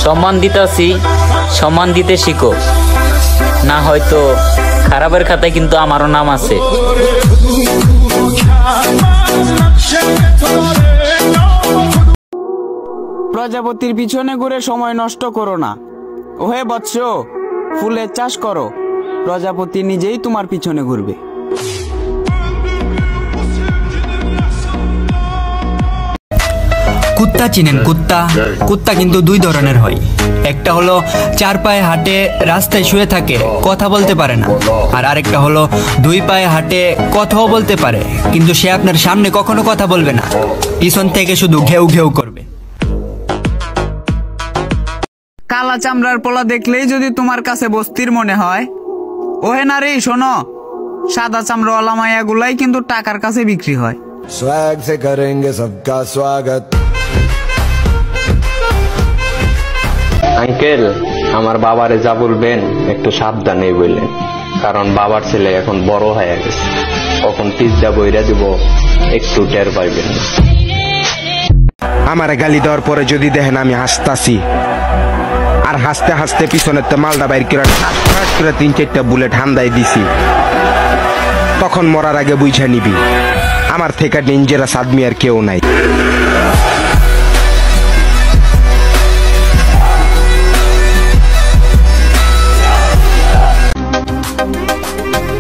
সম্মান দিতাছি, সম্মান দিতে শিখো, না হয়তো খারাপের খাতায় কিন্তু আমারও নাম আছে। প্রজাপতির পিছনে ঘুরে সময় নষ্ট করো না। ওহে বৎস, ফুলের চাষ করো, প্রজাপতি নিজেই তোমার পিছনে ঘুরবে। কুত্তা চিনেন? কুত্তা কুত্তা কিন্তু দুই ধরনের হয়। একটা হলো চার পায়ে হাঁটে, রাস্তায় শুয়ে থাকে, কথা বলতে পারে না। আর আরেকটা হলো দুই পায়ে হাঁটে, কথাও বলতে পারে, কিন্তু সে আপনার সামনে কখনো কথা বলবে না, পিছন থেকে শুধু ঘেউ ঘেউ করবে। কালা চামড়ার পোলা দেখলেই যদি তোমার কাছে বস্তির মনে হয়, ওহে নারী শোনো, সাদা চামড়াওয়ালা মায়াগুলাই কিন্তু টাকার কাছে বিক্রি হয়। स्वैग से करेंगे सबका स्वागत। আঙ্কেল, আমার বাবারে যা বলবেন একটু সাবধানে বললেন, কারণ বাবার ছেলে এখন বড় হয়ে গেছে, কখন পিজ্জা বইরা দিব একটু টের পাইবেন না। আমার গালি দেওয়ার পরে যদি দেখেন আমি হাসতাছি, আর হাসতে হাসতে পিছনের তো মালদা বাইর করে 3-4টা বুলেট হান্দাই দিছি, তখন মরার আগে বুঝা নিবি আমার থেকে ডেঞ্জারাস আদমি আর কেউ নাই।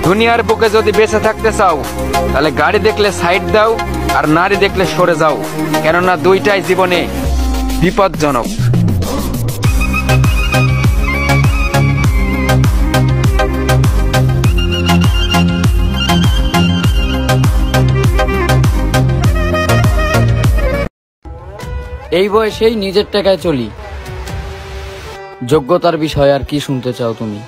দুনিয়ার বুকে যদি বেঁচে থাকতে চাও, তাহলে গাড়ি দেখলে সাইড দাও, আর নারী দেখলে সরে যাও, কেননা দুইটাই জীবনে বিপজ্জনক। এই বয়সেই নিজের টাকায় চলি, যোগ্যতার বিষয় আর কি শুনতে চাও তুমি?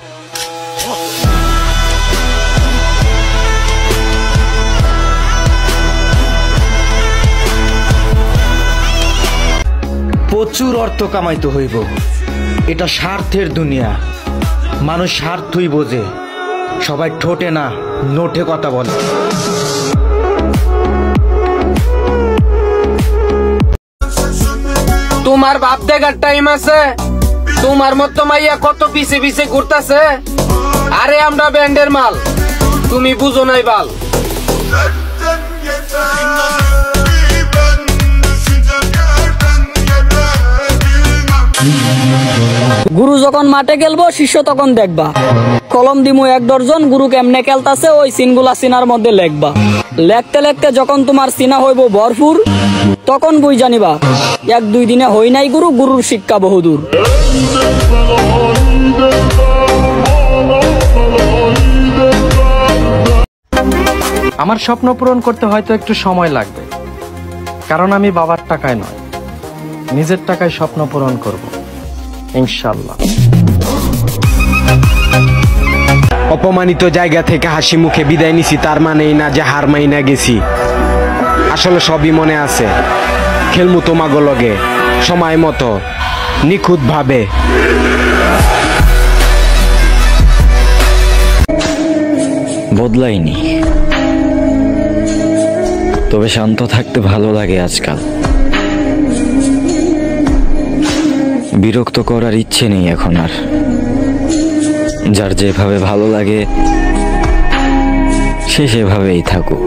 প্রচুর অর্থ কামাইতে হইব, এটা স্বার্থের দুনিয়া, মানুষ স্বার্থই বোঝে, সবাই ঠোঁটে না নোটে কথা বলে। তোমার বাপ দেখার টাইম আছে? তোমার মতো মাইয়া কত পিছে পিছে ঘুরতাছে। আরে আমরা ব্যান্ডের মাল, তুমি বুঝো নাই বাল। গুরু যখন মাঠে খেলবো, শিষ্য তখন দেখবা, কলম দিমু 1 ডজন, গুরু কেমনে খেলতাছে ওই সিনগুলা সিনার মধ্যে লেখবা। লেখতে লেখতে যখন তোমার সিনা হইব ভরপুর, তখন বুঝ জানিবা 1-2 দিনে হই নাই গুরু, গুরুর শিক্ষা বহুদূর। আমার স্বপ্ন পূরণ করতে হয়তো একটু সময় লাগবে, কারণ আমি বাবার টাকায় নয়, নিজের টাকায় স্বপ্ন পূরণ করব ইনশাআল্লাহ। অপমানিত জায়গা থেকে হাসি মুখে বিদায় নিছি, তার মানেই না যে হার মাইনা গেছি। আসলে সবই মনে আছে, খেলমু তোমাগো লগে সময় মতো, নিখুঁত ভাবে। বদলাইনি, তবে শান্ত থাকতে ভালো লাগে আজকাল। বিরক্ত করার ইচ্ছে নেই এখন আর, যার যেভাবে ভালো লাগে সে সেভাবেই থাকুক।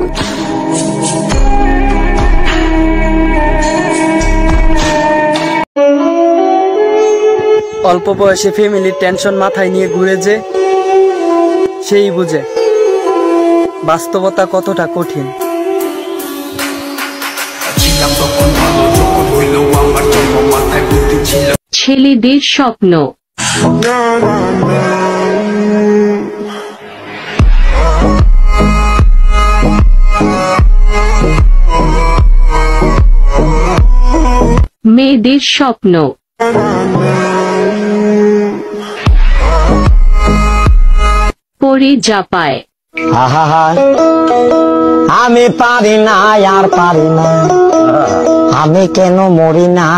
অল্প বয়সে ফ্যামিলির টেনশন মাথায় নিয়ে ঘুরে যে সেই বুঝে বাস্তবতা কতটা কঠিন। ছেলেদের স্বপ্ন। মেয়েদের স্বপ্ন। পরে জাপায়। আমি পারি না, আর পারি না, আমি কেন মরি না।